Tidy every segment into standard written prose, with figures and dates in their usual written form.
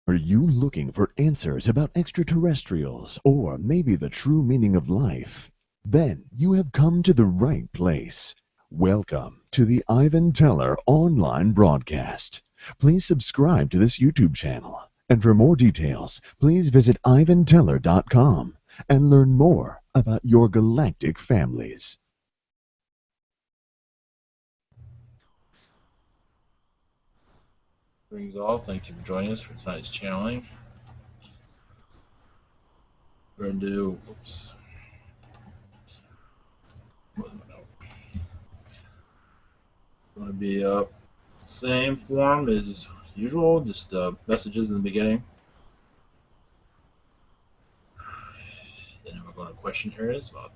Are you looking for answers about extraterrestrials or maybe the true meaning of life? Then you have come to the right place. Welcome to the Ivan Teller online broadcast. Please subscribe to this YouTube channel. And for more details, please visit ivanteller.com and learn more about your galactic families. Greetings all, thank you for joining us for tonight's channeling. We're going to do, going to be same form as usual, just messages in the beginning. Then we're going to question areas, about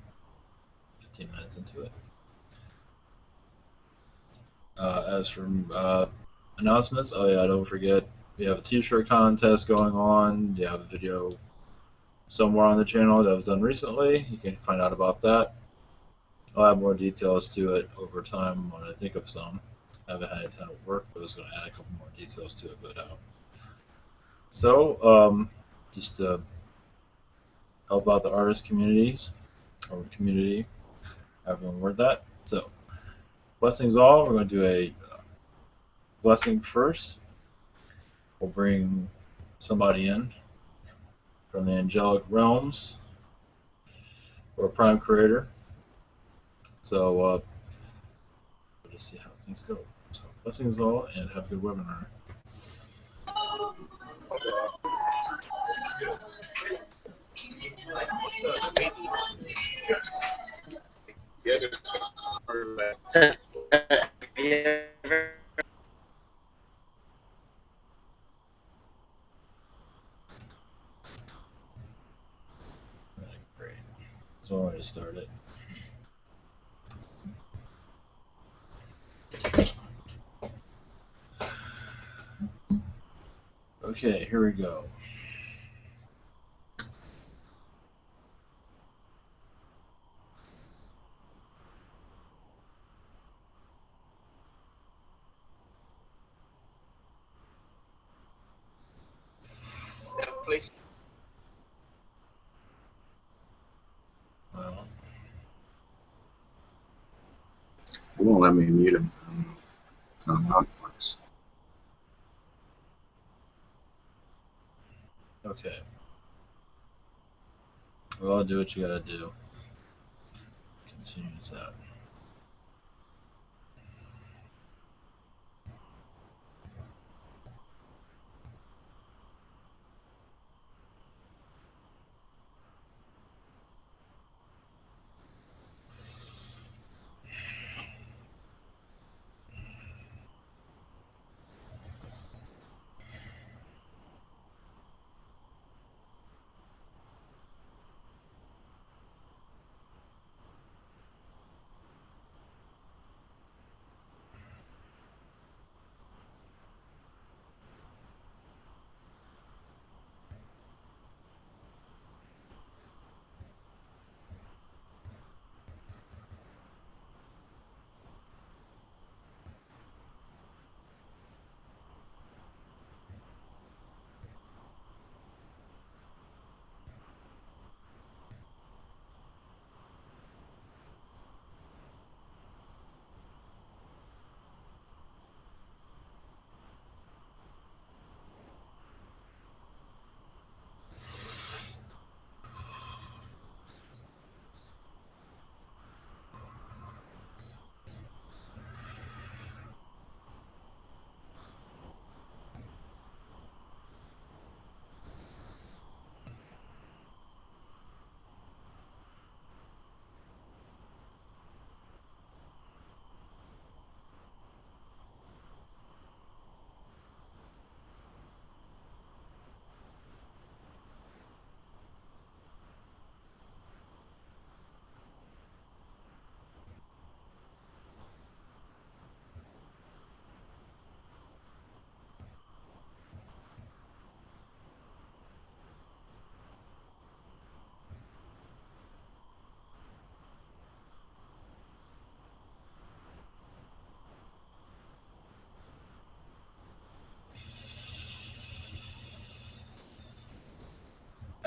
15 minutes into it. As for announcements, oh yeah, don't forget, we have a t-shirt contest going on. You have a video somewhere on the channel that was done recently. You can find out about that. I'll add more details to it over time when I think of some. I haven't had time to work, but I was going to add a couple more details to it. But just to help out the artist communities, or community, however you want to word that. So, blessings all. We're going to do a blessing first. We'll bring somebody in from the angelic realms or prime creator. So, we'll just see how things go. So, blessings all, and have a good webinar. Great. So I'm going to start it. Okay, here we go. Well, It won't let me mute him. I don't know how it works. okay. Well, do what you gotta do. Continue this out.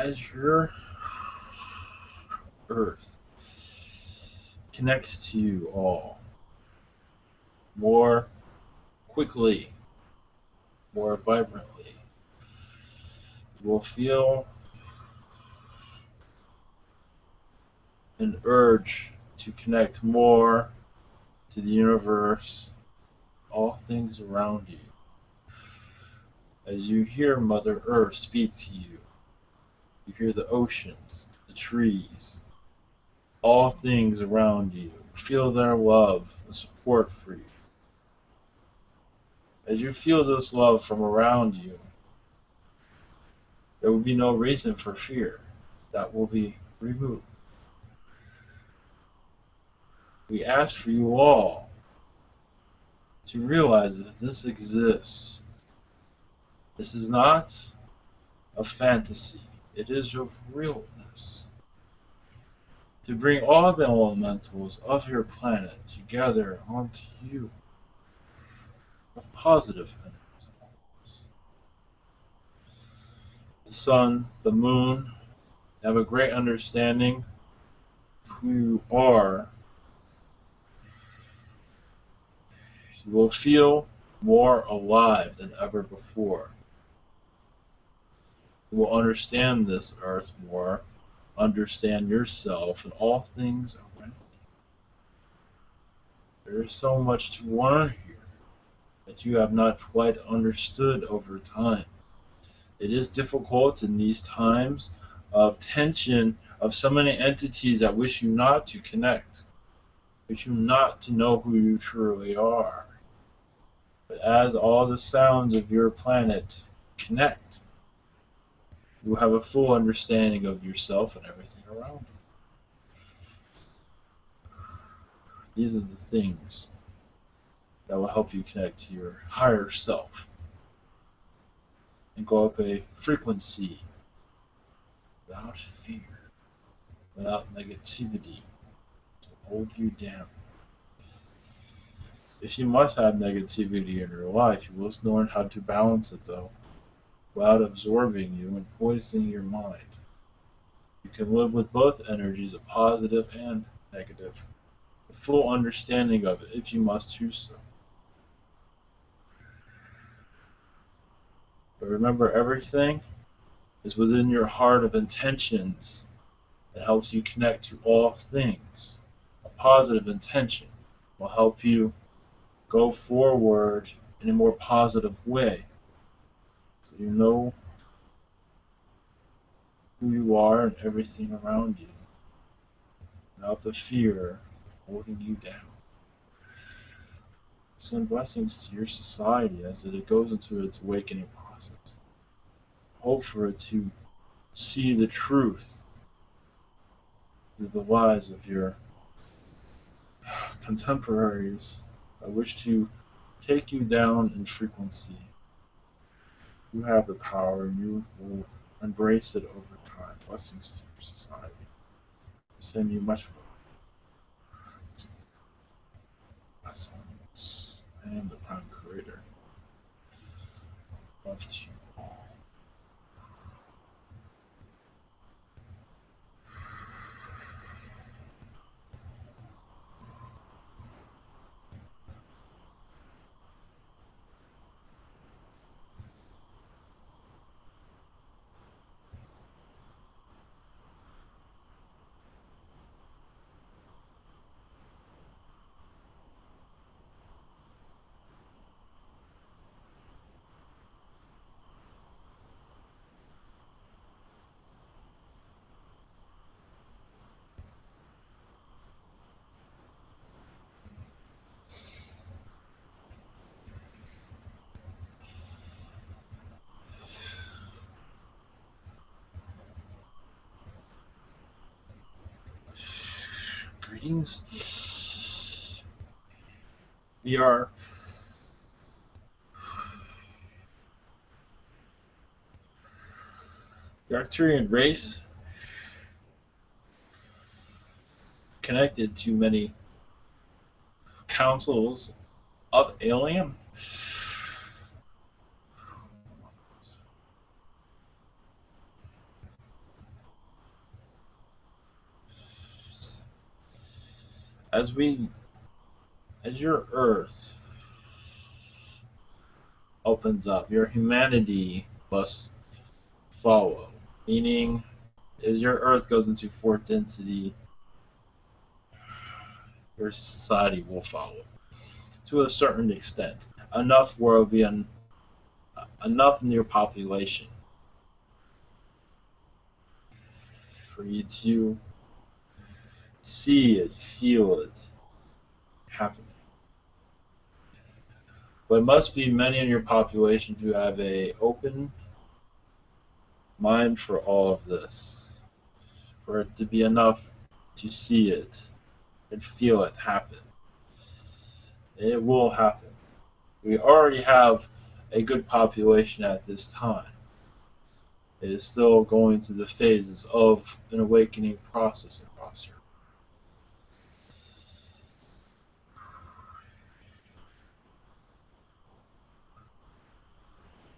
as your Earth connects to you all more quickly, more vibrantly, you will feel an urge to connect more to the universe, all things around you. As you hear Mother Earth speak to you, you hear the oceans, the trees, all things around you. Feel their love and support for you. As you feel this love from around you, there will be no reason for fear. That will be removed. We ask for you all to realize that this exists. This is not a fantasy. It is of realness. To bring all the elementals of your planet together onto you of positive elementals. The sun, the moon, have a great understanding of who you are. You will feel more alive than ever before. You will understand this earth more, understand yourself and all things around you. There is so much to learn here that you have not quite understood over time. It is difficult in these times of tension of so many entities that wish you not to connect, wish you not to know who you truly are. But as all the sounds of your planet connect, you will have a full understanding of yourself and everything around you. These are the things that will help you connect to your higher self and go up a frequency without fear, without negativity to hold you down. If you must have negativity in your life, you must learn how to balance it though, without absorbing you and poisoning your mind. You can live with both energies of positive and negative, a full understanding of it if you must choose so. But remember, everything is within your heart of intentions that helps you connect to all things. A positive intention will help you go forward in a more positive way. So you know who you are and everything around you, without the fear holding you down. Send blessings to your society as it goes into its awakening process. Hope for it to see the truth through the lies of your contemporaries that wish to take you down in frequency. You have the power and you will embrace it over time. Blessings to your society. I send you much love. Blessings. I am the Prime Creator. Love to you all. Greetings. We are the Arcturian race, connected to many councils of alien. as your Earth opens up, your humanity must follow. Meaning, as your Earth goes into fourth density, your society will follow to a certain extent. Enough where will be enough in your population for you to see it, feel it happening. But it must be many in your population who have an open mind for all of this, for it to be enough to see it and feel it happen. It will happen. We already have a good population at this time. It is still going through the phases of an awakening process across here.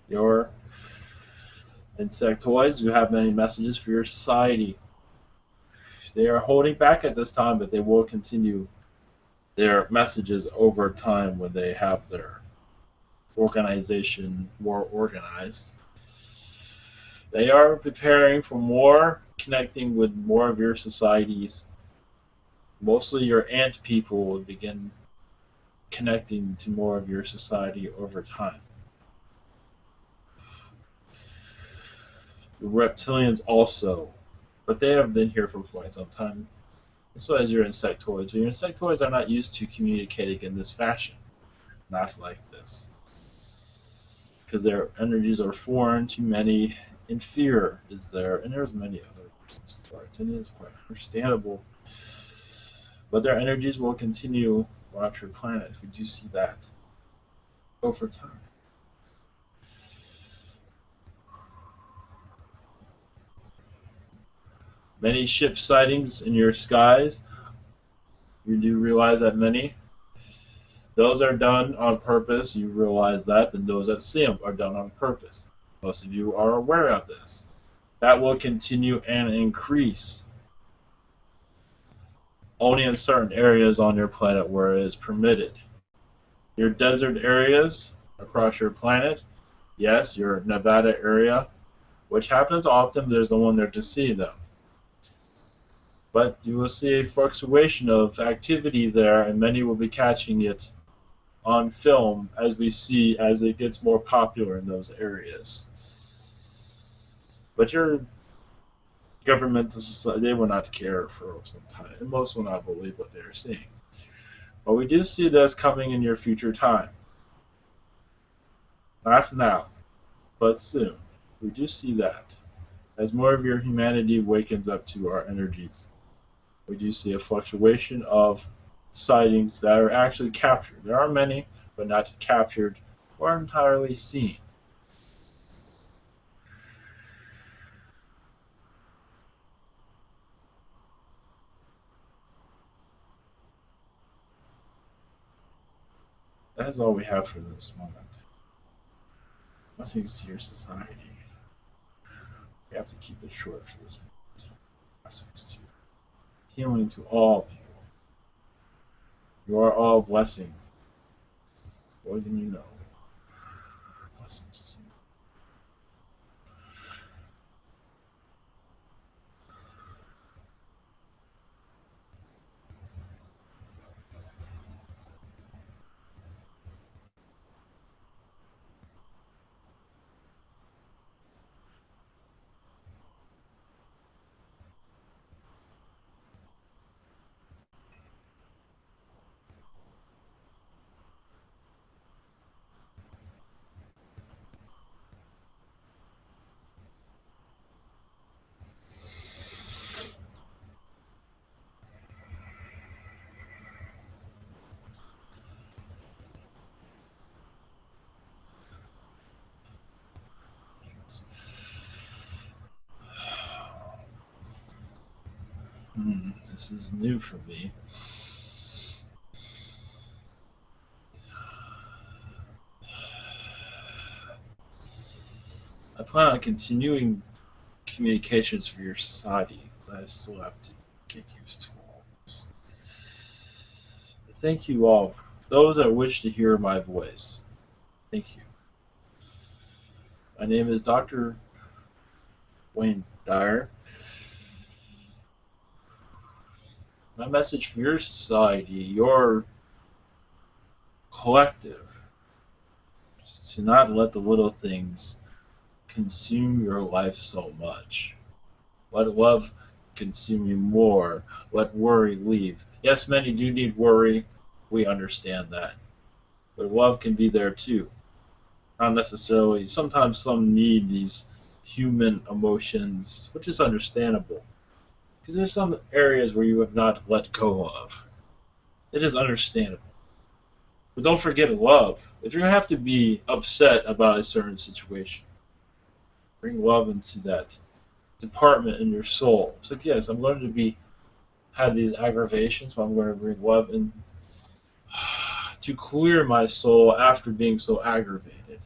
Your insectoids, you have many messages for your society. They are holding back at this time, but they will continue their messages over time when they have their organization more organized. They are preparing for more, connecting with more of your societies. Mostly your ant people will begin connecting to more of your society over time. The reptilians also, but they have been here for quite some time. As well as your insectoids. But your insectoids are not used to communicating in this fashion. Not like this. Because their energies are foreign to many, and fear is there, and there's many other reasons for it, and it is quite understandable. But their energies will continue throughout your planet. We do see that over time. Many ship sightings in your skies. You do realize that many. Those are done on purpose. You realize that. And those that see them are done on purpose. Most of you are aware of this. That will continue and increase. Only in certain areas on your planet where it is permitted. Your desert areas across your planet, yes, your Nevada area, which happens often, there's no one there to see them. But you will see a fluctuation of activity there, and many will be catching it on film as we see as it gets more popular in those areas. But your governmental society, they will not care for some time, and most will not believe what they are seeing. But we do see this coming in your future time. Not now, but soon. We do see that. As more of your humanity wakens up to our energies, we do see a fluctuation of sightings that are actually captured. There are many, but not captured or entirely seen. That is all we have for this moment. Blessings to your society. We have to keep it short for this moment. Blessings to you. Healing to all of you. You are all blessing. More than you know. Blessings to you. This is new for me. I plan on continuing communications for your society, but I still have to get used to all this. Thank you all, those that wish to hear my voice. Thank you. My name is Dr. Wayne Dyer. My message for your society, your collective, is to not let the little things consume your life so much. Let love consume you more. Let worry leave. Yes, many do need worry. We understand that. But love can be there too. Not necessarily. Sometimes some need these human emotions, which is understandable. Because there's some areas where you have not let go of. It is understandable. But don't forget love. If you're going to have to be upset about a certain situation, bring love into that department in your soul. It's like, yes, I'm going to have these aggravations, but I'm going to bring love in to clear my soul after being so aggravated.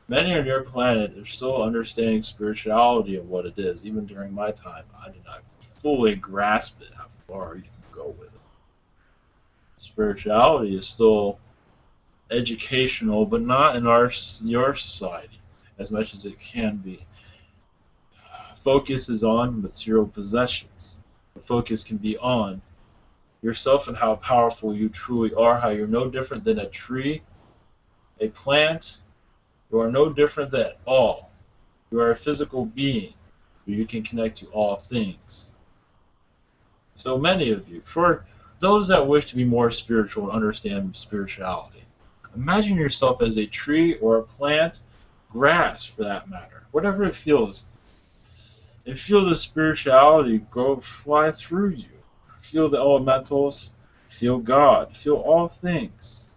Many on your planet are still understanding spirituality and what it is. Even during my time, I did not fully grasp it, how far you can go with it. Spirituality is still educational, but not in your society as much as it can be. Focus is on material possessions. The focus can be on yourself and how powerful you truly are, how you're no different than a tree, a plant. You are no different than all. You are a physical being, but you can connect to all things. So many of you, for those that wish to be more spiritual and understand spirituality, imagine yourself as a tree or a plant, grass for that matter, whatever it feels. And feel the spirituality fly through you. Feel the elementals, feel God, feel all things.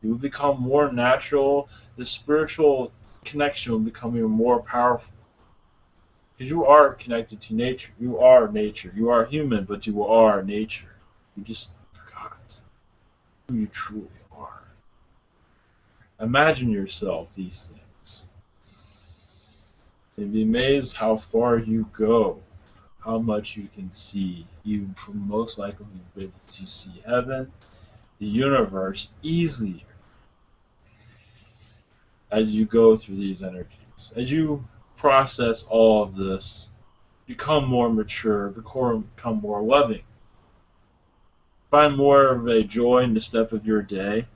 You will become more natural. The spiritual connection will become even more powerful. Because you are connected to nature. You are nature. You are human, but you are nature. You just forgot who you truly are. Imagine yourself these things. And be amazed how far you go, how much you can see. You will most likely be able to see heaven, the universe, easier as you go through these energies. As you process all of this, become more mature, become more loving. Find more of a joy in the step of your day.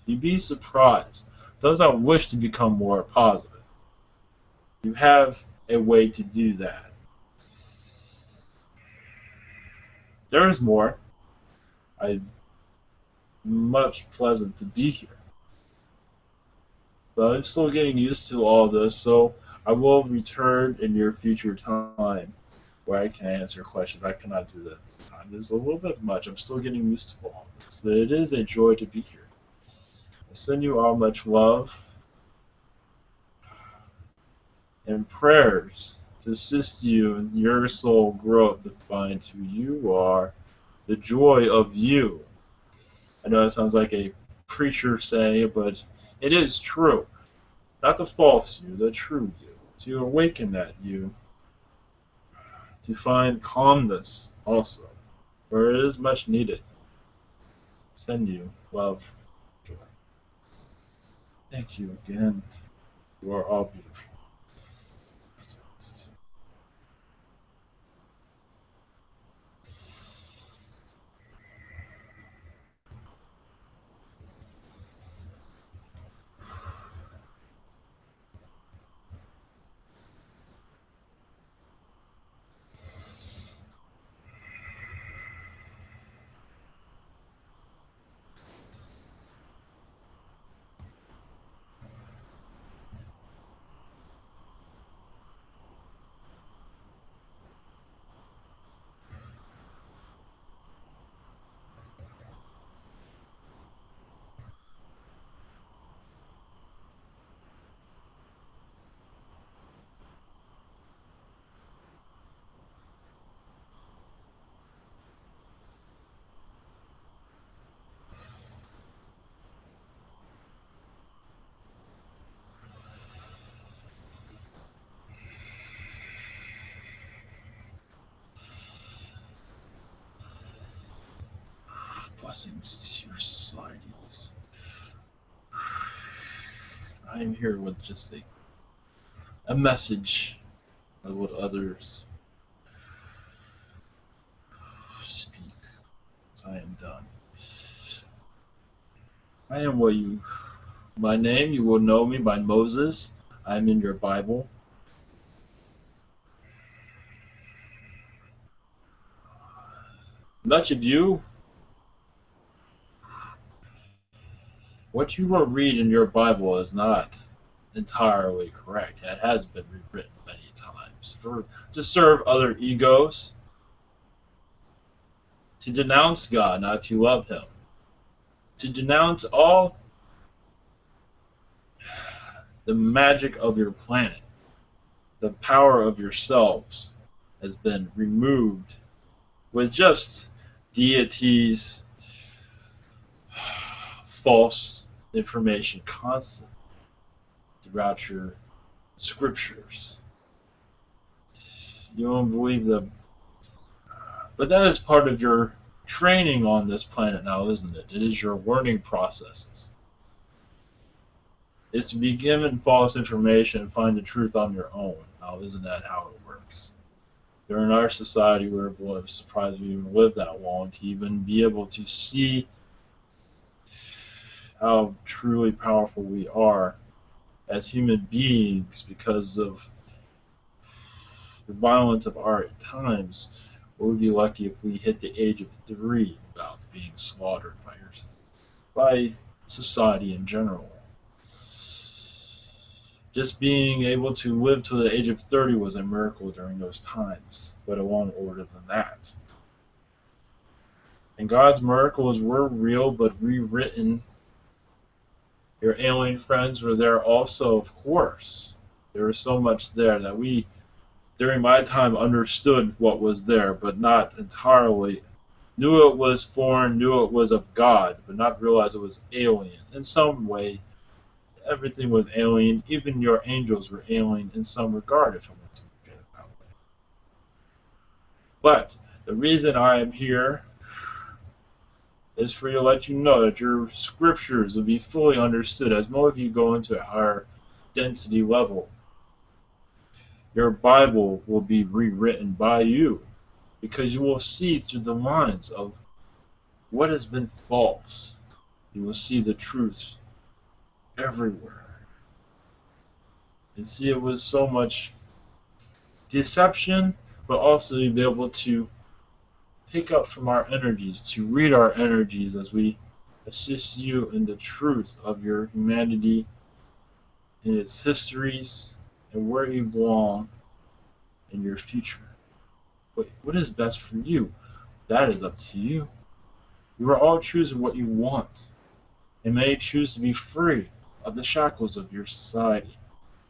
You'd be surprised. Those that wish to become more positive, you have a way to do that. There is more. I'm much pleasant to be here. But I'm still getting used to all this, so I will return in your future time where I can answer questions. I cannot do that this time. There's a little bit much. I'm still getting used to all this. But it is a joy to be here. I send you all much love and prayers to assist you in your soul growth to find who you are, the joy of you. I know it sounds like a preacher saying it, but it is true. Not the false you, the true you. To awaken that you, to find calmness also, where it is much needed. Send you love, joy. Thank you again. You are all beautiful. Blessings to your societies. I am here with just a message of what others speak. I am done. I am what you. My name, you will know me by Moses. I am in your Bible. Much of you, what you will read in your Bible is not entirely correct. It has been rewritten many times to serve other egos, to denounce God, not to love Him, to denounce all the magic of your planet, the power of yourselves has been removed with just deities, false information constant throughout your scriptures. You don't believe them. But that is part of your training on this planet now, isn't it? It is your learning processes. It's to be given false information and find the truth on your own. Now, isn't that how it works? You're in our society where I'm surprised we even live that long to even be able to see how truly powerful we are as human beings because of the violence of our times. We'd be lucky if we hit the age of 3 without being slaughtered by society in general. Just being able to live to the age of 30 was a miracle during those times, but alone older than that. And God's miracles were real but rewritten. Your alien friends were there also, of course. There was so much there that we, during my time, understood what was there, but not entirely. Knew it was foreign, knew it was of God, but not realize it was alien. In some way, everything was alien. Even your angels were alien in some regard, if I want to look at it that way. But the reason I am here is for you to let you know that your scriptures will be fully understood as more of you go into a higher density level. Your Bible will be rewritten by you because you will see through the lines of what has been false. You will see the truth everywhere. And see it was so much deception, but also to be able to pick up from our energies, to read our energies as we assist you in the truth of your humanity, in its histories, and where you belong in your future. What is best for you? That is up to you. You are all choosing what you want, and may choose to be free of the shackles of your society.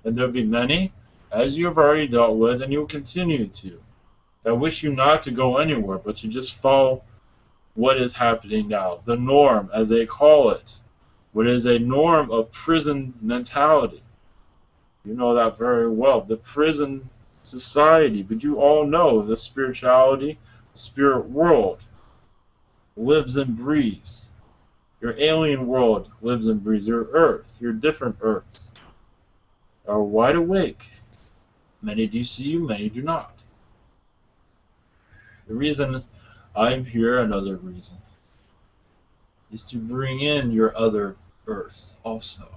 And there will be many, as you have already dealt with, and you will continue to, that wish you not to go anywhere, but to just follow what is happening now, the norm, as they call it, what is a norm of prison mentality. You know that very well, the prison society, but you all know the spirituality, the spirit world lives and breathes. Your alien world lives and breathes. Your earth, your different earths are wide awake. Many do see you, many do not. The reason I'm here, another reason, is to bring in your other Earths also.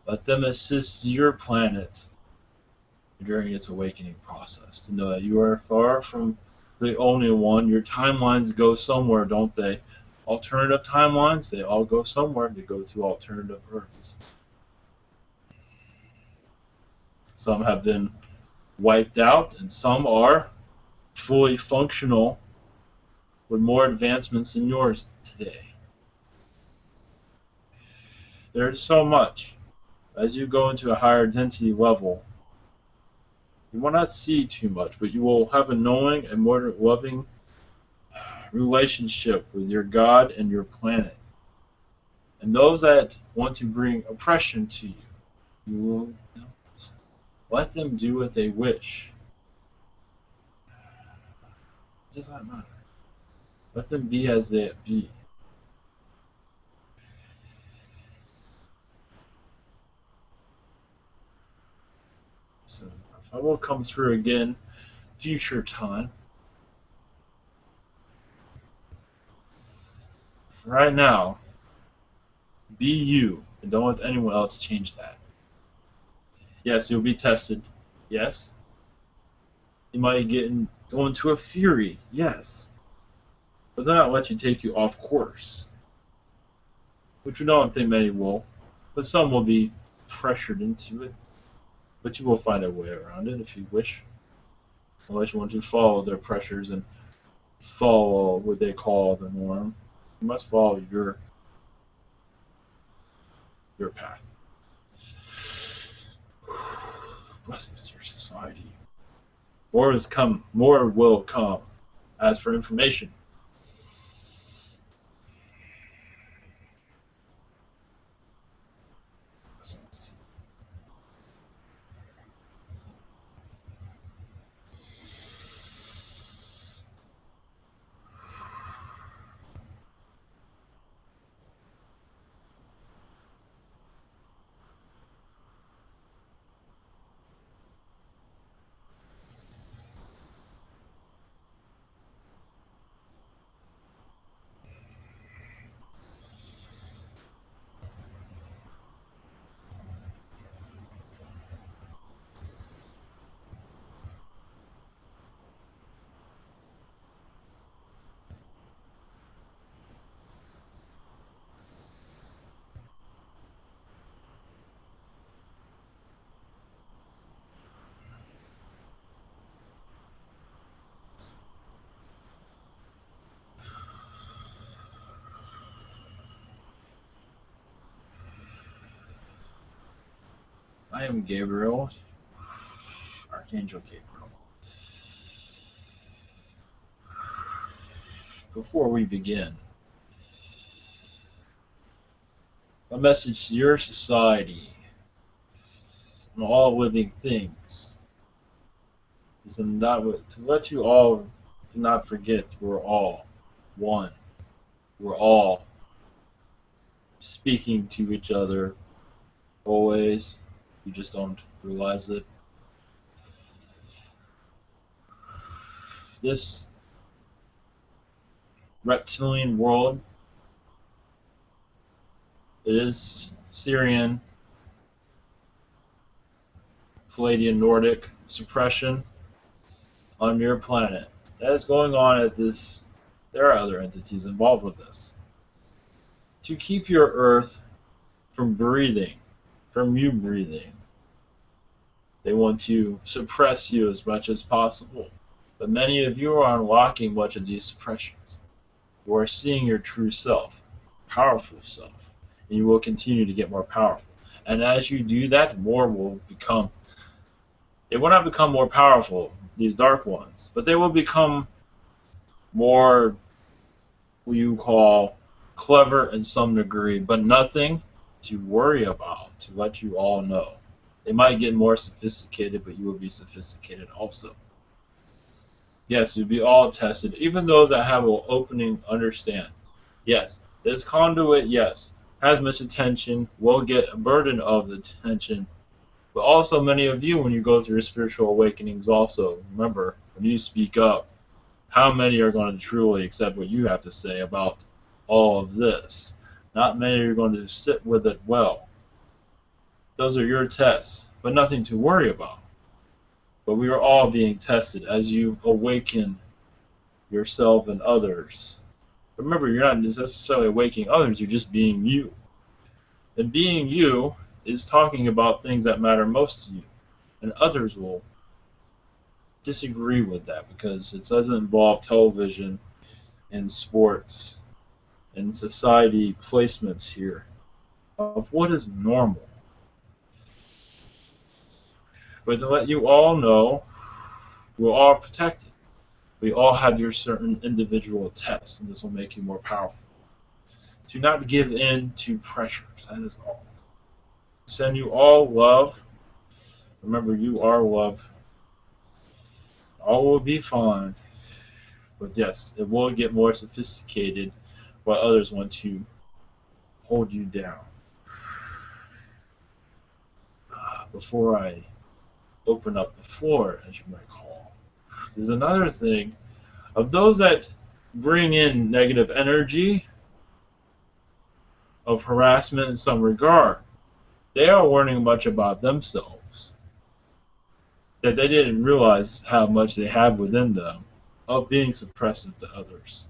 Let them assist your planet during its awakening process, to know that you are far from the only one. Your timelines go somewhere, don't they? Alternative timelines, they all go somewhere. They go to alternative Earths. Some have been wiped out, and some are fully functional with more advancements than yours today. There's so much. As you go into a higher density level, you will not see too much, but you will have a knowing and more loving relationship with your God and your planet. And those that want to bring oppression to you, you will let them do what they wish. It does not matter. Let them be as they be. So if I will come through again, future time. For right now, be you, and don't let anyone else change that. Yes, you'll be tested. Yes. You might go into a fury. Yes. But they'll not let you take you off course. Which we don't think many will. But some will be pressured into it. But you will find a way around it if you wish. Unless you want to follow their pressures and follow what they call the norm. You must follow your path. Blessings to your society. More will come. As for information, blessings. I am Gabriel, Archangel Gabriel. Before we begin, a message to your society and all living things is to let you all do not forget we're all one. We're all speaking to each other always. You just don't realize it. This reptilian world is Syrian, Palladian, Nordic suppression on your planet. That is going on at this. There are other entities involved with this. To keep your Earth from you breathing, they want to suppress you as much as possible. But many of you are unlocking much of these suppressions. You are seeing your true self, powerful self, and you will continue to get more powerful. And as you do that, more will become. They will not become more powerful, these dark ones, but they will become more what you call clever in some degree, but nothing to worry about, to let you all know. They might get more sophisticated, but you will be sophisticated also. Yes, you'll be all tested. Even those that have an opening understand. Yes, this conduit, yes, has much attention, will get a burden of the attention. But also many of you, when you go through your spiritual awakenings also, remember, when you speak up, how many are going to truly accept what you have to say about all of this? Not many are going to sit with it well. Those are your tests, but nothing to worry about. But we are all being tested as you awaken yourself and others. Remember, you're not necessarily awakening others, you're just being you. And being you is talking about things that matter most to you. And others will disagree with that because it doesn't involve television and sports and society placements here of what is normal. But to let you all know, we're all protected. We all have your certain individual tests, and this will make you more powerful. Do not give in to pressures. That is all. Send you all love. Remember, you are love. All will be fine. But yes, it will get more sophisticated while others want to hold you down. Before I open up the floor, as you might call, there's another thing of those that bring in negative energy of harassment in some regard. They are learning much about themselves that they didn't realize how much they have within them of being suppressive to others.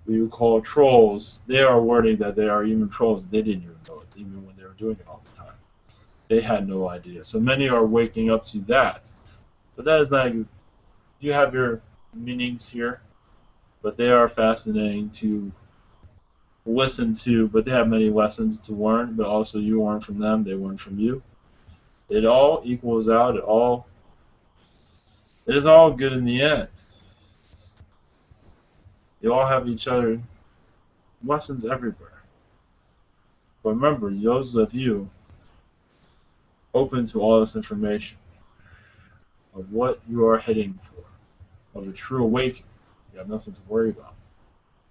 We would call trolls. They are learning that they are even trolls. They didn't even know it, even when they were doing it all the time. They had no idea. So many are waking up to that. But that is not. You have your meanings here, but they are fascinating to listen to. But they have many lessons to learn. But also, you learn from them. They learn from you. It all equals out. It is all good in the end. You all have each other lessons everywhere. But remember, those of you open to all this information of what you are heading for, of a true awakening, you have nothing to worry about.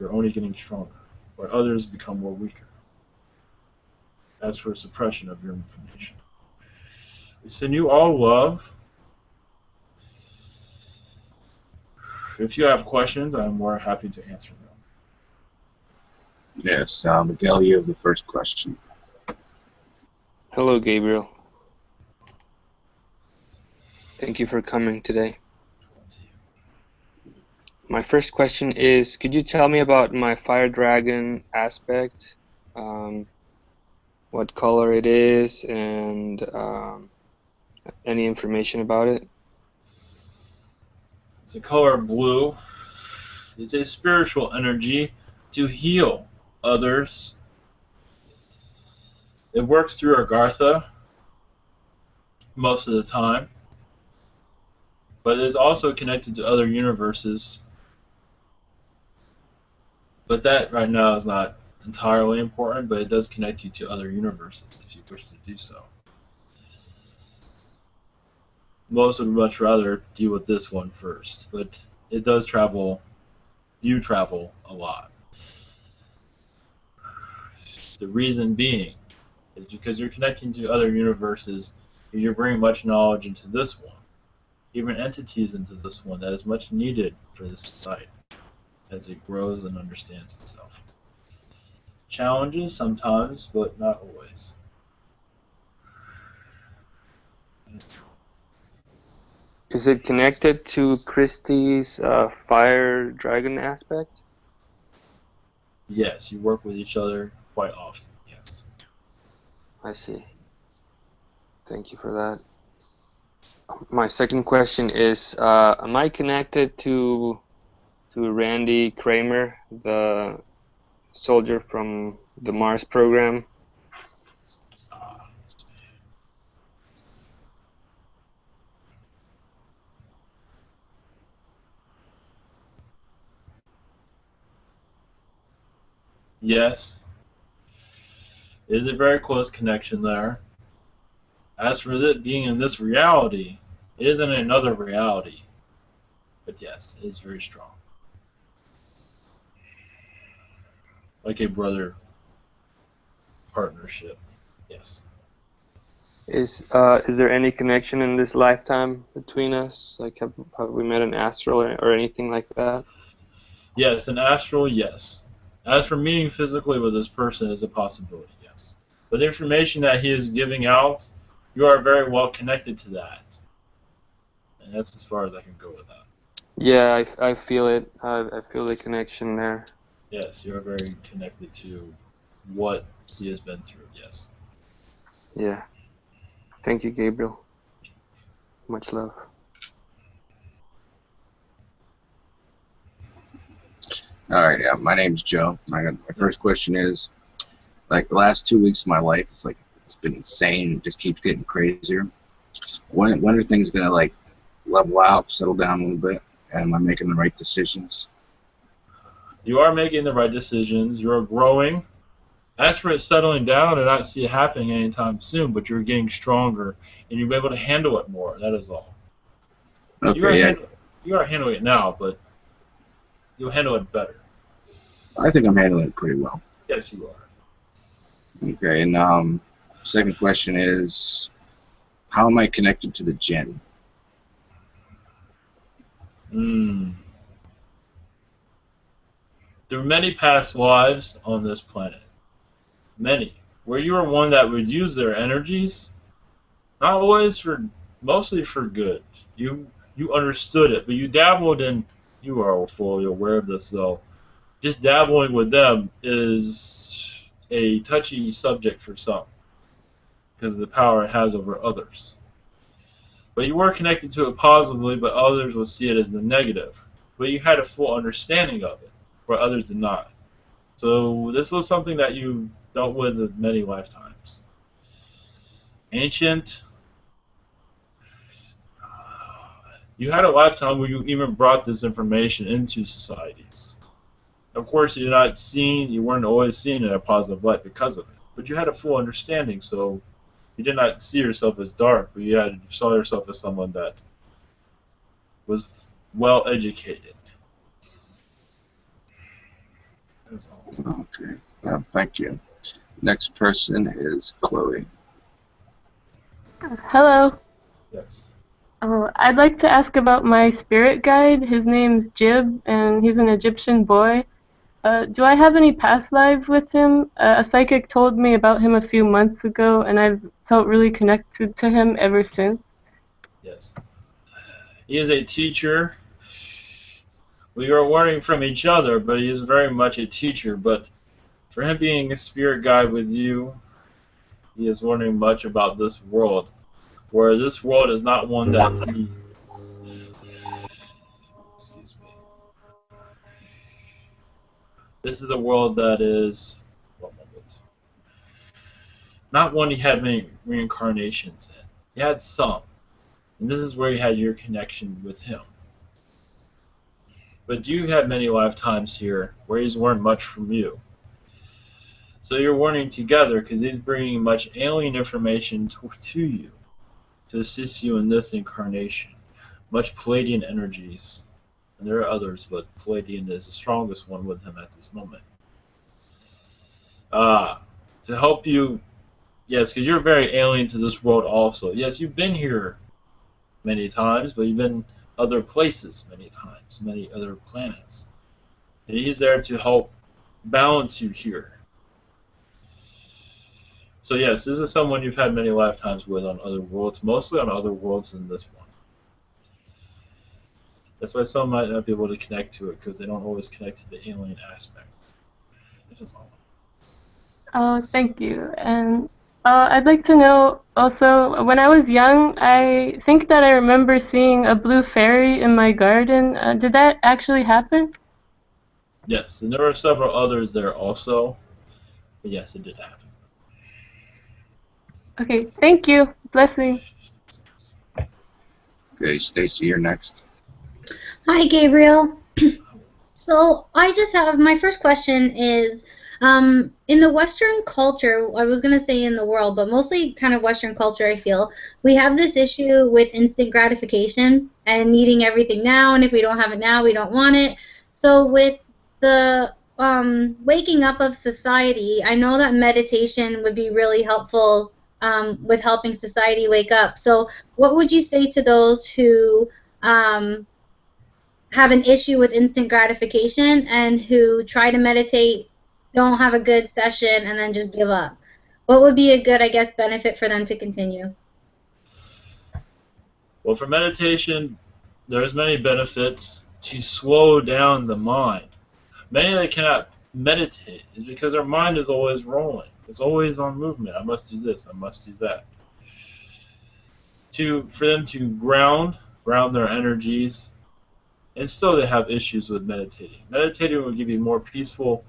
You're only getting stronger, where others become more weaker. As for suppression of your information, we send you all love. If you have questions, I'm more happy to answer them. Yes, Miguel, you have the first question. Hello, Gabriel. Thank you for coming today. My first question is, could you tell me about my fire dragon aspect, what color it is, and any information about it? It's a color blue. It's a spiritual energy to heal others. It works through Agartha most of the time, but it is also connected to other universes. But that right now is not entirely important, but it does connect you to other universes if you wish to do so. Most would much rather deal with this one first, but it does travel. You travel a lot. The reason being is because you're connecting to other universes, and you're bringing much knowledge into this one, even entities into this one that is much needed for this society as it grows and understands itself. Challenges sometimes, but not always. Is it connected to Christie's fire dragon aspect? Yes, you work with each other quite often, yes. I see. Thank you for that. My second question is, am I connected to Randy Kramer, the soldier from the Mars program? Yes, it is a very close connection there. As for it being in this reality, it is in another reality. But yes, it is very strong. Like a brother partnership, yes. Is there any connection in this lifetime between us? Like, have we met an astral or anything like that? Yes, an astral, yes. As for meeting physically with this person is a possibility, yes. But the information that he is giving out, you are very well connected to that. And that's as far as I can go with that. Yeah, I feel it. I feel the connection there. Yes, you are very connected to what he has been through, yes. Yeah. Thank you, Gabriel. Much love. All right, yeah, my name's Joe. My first question is, like, the last 2 weeks of my life, it's been insane. It just keeps getting crazier. When are things gonna like level out, settle down a little bit, and am I making the right decisions? You are making the right decisions. You are growing. As for it settling down, I don't see it happening anytime soon, but you're getting stronger, and you'll be able to handle it more. That is all. Okay, yeah. You are handling it now, but you'll handle it better. I think I'm handling it pretty well. Yes, you are. Okay, and second question is, how am I connected to the Jinn? Through many past lives on this planet. Many. Where you are one that would use their energies, not always mostly for good. You understood it, but you dabbled in, you are fully aware of this though, just dabbling with them is a touchy subject for some, because of the power it has over others. But you were connected to it positively, but others will see it as the negative. But you had a full understanding of it, where others did not. So this was something that you dealt with in many lifetimes. Ancient, you had a lifetime where you even brought this information into societies. Of course, you weren't always seen in a positive light because of it, but you had a full understanding, so you did not see yourself as dark, but you saw yourself as someone that was well educated. That's all. Okay, thank you. Next person is Chloe. Hello. Yes. I'd like to ask about my spirit guide. His name's Jib, and he's an Egyptian boy. Do I have any past lives with him? A psychic told me about him a few months ago, and I've felt really connected to him ever since. Yes. He is a teacher. We are learning from each other, but he is very much a teacher. But for him being a spirit guide with you, he is learning much about this world, where this world is not one that he... Excuse me. This is a world that is... One moment. Not one he had many reincarnations in. He had some. And this is where you had your connection with him. But you had many lifetimes here where he's learned much from you. So you're learning together because he's bringing much alien information to you to assist you in this incarnation. Much Palladian energies. And there are others, but Palladian is the strongest one with him at this moment. To help you, yes, because you're very alien to this world also. Yes, you've been here many times, but you've been other places many times, many other planets. And he's there to help balance you here. So yes, this is someone you've had many lifetimes with on other worlds, mostly on other worlds than this one. That's why some might not be able to connect to it, because they don't always connect to the alien aspect. That is all. Oh, thank you. And I'd like to know also, when I was young, I think that I remember seeing a blue fairy in my garden. Did that actually happen? Yes, and there were several others there also. But yes, it did happen. Okay, thank you. Blessing. Okay, Stacy, you're next. Hi, Gabriel. So I just have, my first question is, in the Western culture, I was going to say in the world, but mostly kind of Western culture, I feel, we have this issue with instant gratification and needing everything now, and if we don't have it now, we don't want it. So with the waking up of society, I know that meditation would be really helpful with helping society wake up. So what would you say to those who have an issue with instant gratification and who try to meditate, don't have a good session, and then just give up? What would be a good, I guess, benefit for them to continue? Well, for meditation, there's many benefits to slow down the mind. Many that cannot meditate is because their mind is always rolling. It's always on movement. I must do this. I must do that. For them to ground their energies, and still they have issues with meditating. Meditating will give you a more peaceful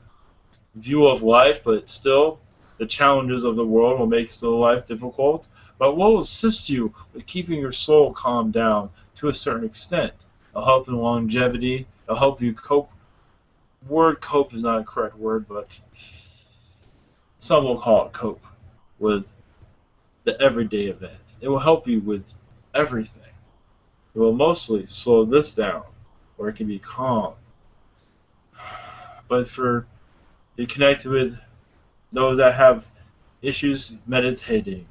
view of life, but still the challenges of the world will make still life difficult. But will assist you with keeping your soul calmed down to a certain extent. It'll help in longevity. It'll help you cope. Word cope is not a correct word, but some will call it cope with the everyday event. It will help you with everything. It will mostly slow this down, where it can be calm. but to connect with those that have issues meditating,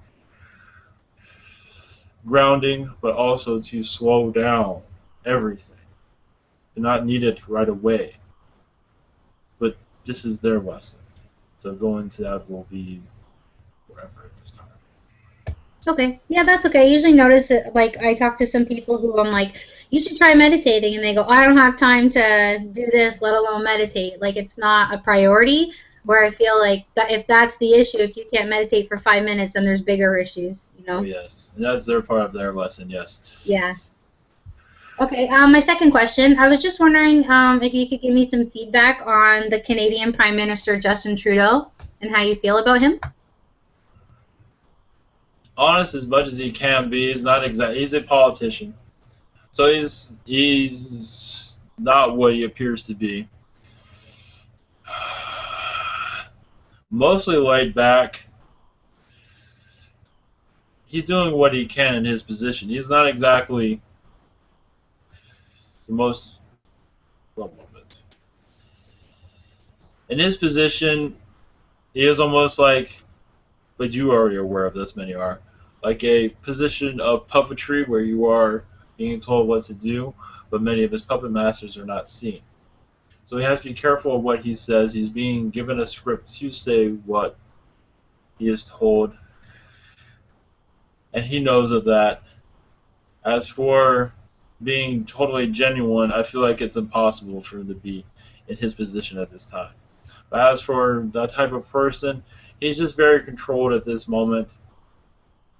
grounding, but also to slow down everything. They're not needed right away, but this is their lesson. So going into that will be wherever at this time. Okay. Yeah, that's okay. I usually notice it, like, I talk to some people who I'm like, you should try meditating, and they go, I don't have time to do this, let alone meditate. Like, it's not a priority, where I feel like that if that's the issue, if you can't meditate for 5 minutes, then there's bigger issues, you know? Oh, yes. And that's their part of their lesson, yes. Yeah. Okay, my second question, I was just wondering if you could give me some feedback on the Canadian Prime Minister, Justin Trudeau, and how you feel about him. Honest as much as he can be. He's not he's a politician. So he's not what he appears to be. Mostly laid back. He's doing what he can in his position. He's not exactly the most, one moment. In his position, he is almost like, but you are already aware of this, many are, like a position of puppetry where you are being told what to do, but many of his puppet masters are not seen. So he has to be careful of what he says. He's being given a script to say what he is told, and he knows of that. As for being totally genuine, I feel like it's impossible for him to be in his position at this time. But as for that type of person, he's just very controlled at this moment.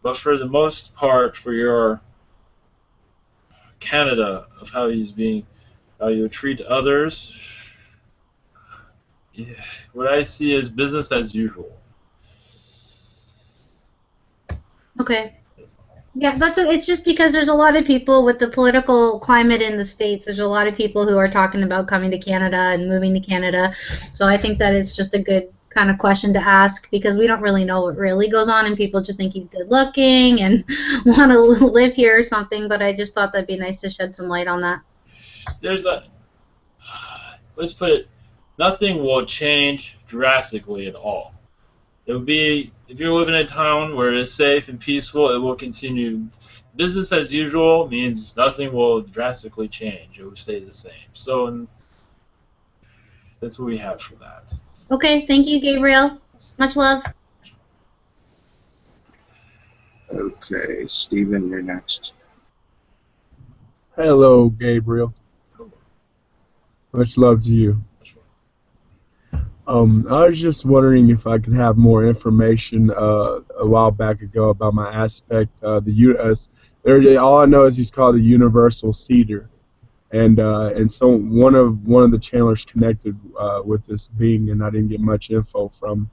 But for the most part, for your Canada, of how he's being, how you treat others, yeah, what I see is business as usual. Okay. Yeah, it's just because there's a lot of people with the political climate in the States. There's a lot of people who are talking about coming to Canada and moving to Canada. So I think that is just a good kind of question to ask, because we don't really know what really goes on, and people just think he's good looking and want to live here or something. But I just thought that'd be nice to shed some light on that. Let's put it, nothing will change drastically at all. It would be, if you're living in a town where it's safe and peaceful, it will continue. Business as usual means nothing will drastically change. It will stay the same. So that's what we have for that. Okay, thank you, Gabriel. Much love. Okay, Stephen, you're next. Hello, Gabriel. Much love to you. I was just wondering if I could have more information a while back ago about my aspect. All I know is he's called the Universal Cedar, and so one of the channelers connected with this being, and I didn't get much info from.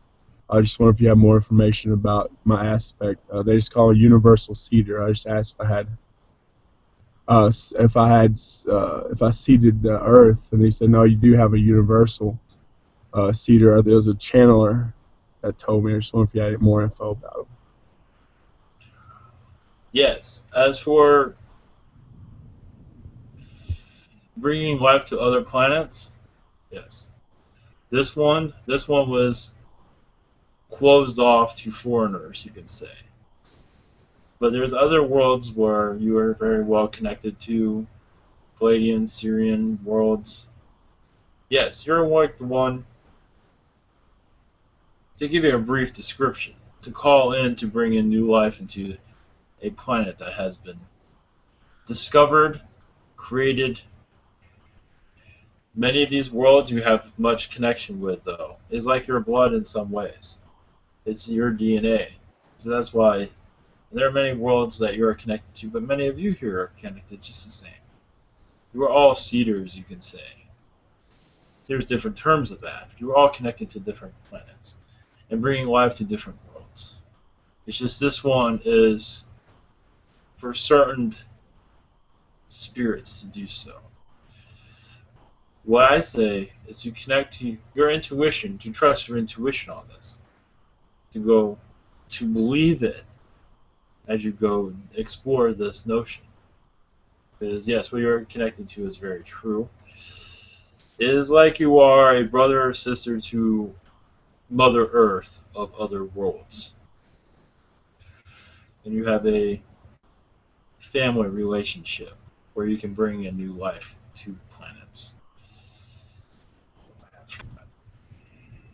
I just wonder if you have more information about my aspect. They just call it Universal Cedar. I just asked if I seeded the Earth, and they said no, you do have a Universal Cedar. There was a channeler that told me. I just wonder if you had more info about him. Yes. As for bringing life to other planets, yes. This one was closed off to foreigners, you could say. But there's other worlds where you are very well connected to, Palladian, Syrian worlds. Yes, you're like the one. To give you a brief description, to call in to bring in new life into a planet that has been discovered, created. Many of these worlds you have much connection with, though. It's like your blood in some ways. It's your DNA. So that's why there are many worlds that you are connected to, but many of you here are connected just the same. You are all cedars, you can say. There's different terms of that. You're all connected to different planets and bringing life to different worlds. It's just this one is for certain spirits to do so. What I say is to connect to your intuition, to trust your intuition on this, to believe it as you go and explore this notion. Because yes, what you're connected to is very true. It is like you are a brother or sister to Mother Earth of other worlds. And you have a family relationship where you can bring a new life to planets.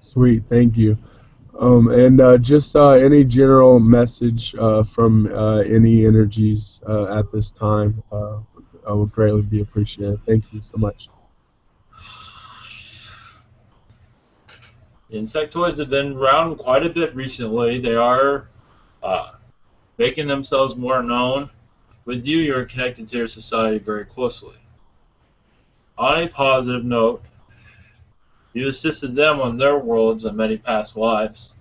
Sweet, thank you. And just any general message from any energies at this time, I would greatly be appreciated. Thank you so much. Insectoids have been around quite a bit recently. They are making themselves more known. With you, you're connected to your society very closely. On a positive note, you assisted them on their worlds in many past lives,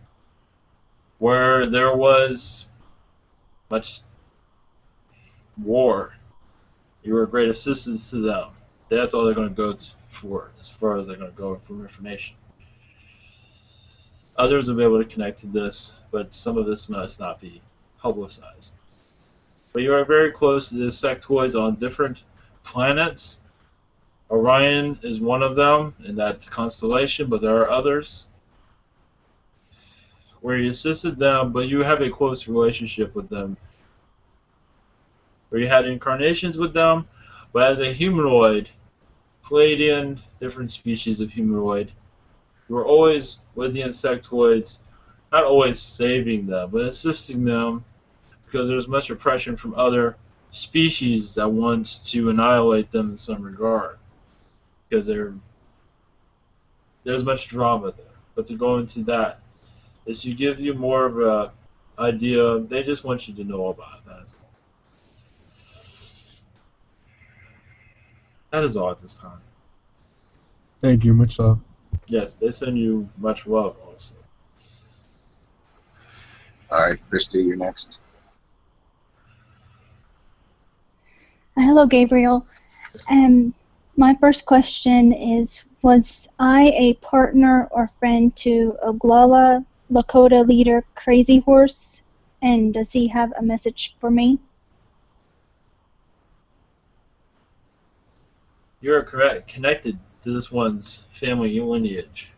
where there was much war. You were a great assistance to them. That's all they're going to go for, as far as they're going to go for information. Others will be able to connect to this, but some of this must not be publicized. But you are very close to the insectoids on different planets. Orion is one of them in that constellation, but there are others where you assisted them, but you have a close relationship with them, where you had incarnations with them, but as a humanoid, Pleiadian, different species of humanoid, you were always with the insectoids, not always saving them, but assisting them, because there's much oppression from other species that wants to annihilate them in some regard, because there's much drama there. But to go into that is to give you more of a idea. They just want you to know about that. That is all at this time. Thank you, much love. Yes, they send you much love also. All right, Christy, you're next. Hello, Gabriel. My first question is, was I a partner or friend to Oglala Lakota leader Crazy Horse? And does he have a message for me? You're correct, connected to this one's family lineage.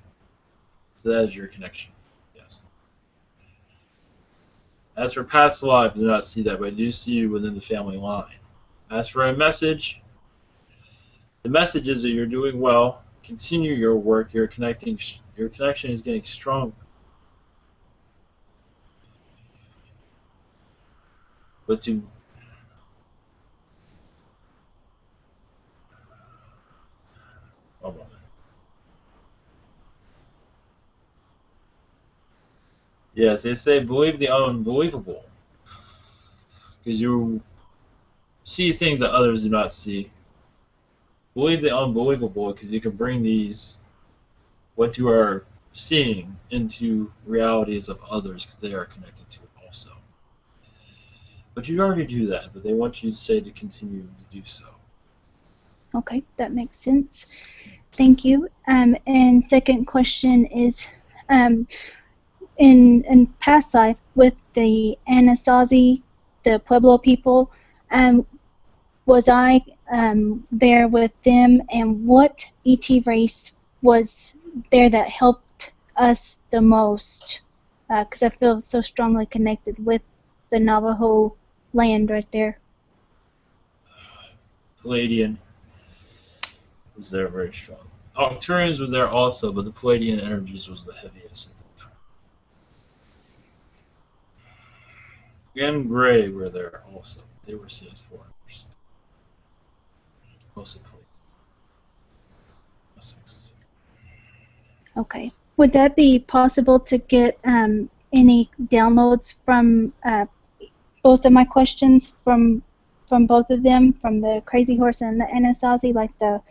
So that is your connection. Yes. As for past lives, I do not see that, but I do see you within the family line. As for a message, the message is that you're doing well. Continue your work. Your connection is getting stronger. But to yes, they say believe the unbelievable, because you see things that others do not see. Believe the unbelievable, because you can bring these, what you are seeing, into realities of others, because they are connected to it also. But you already do that, but they want you to say to continue to do so. Okay, that makes sense. Thank you. And second question is, in past life with the Anasazi, the Pueblo people, was I there with them, and what ET race was there that helped us the most? Because I feel so strongly connected with the Navajo land right there. Pleiadian was there very strong. Arcturians was there also, but the Pleiadian energies was the heaviest at the time. And Gray were there also. They were seen as foreigners. Mostly Pleiadian. Okay. Would that be possible to get any downloads from both of my questions from both of them, from the Crazy Horse and the Anasazi, like the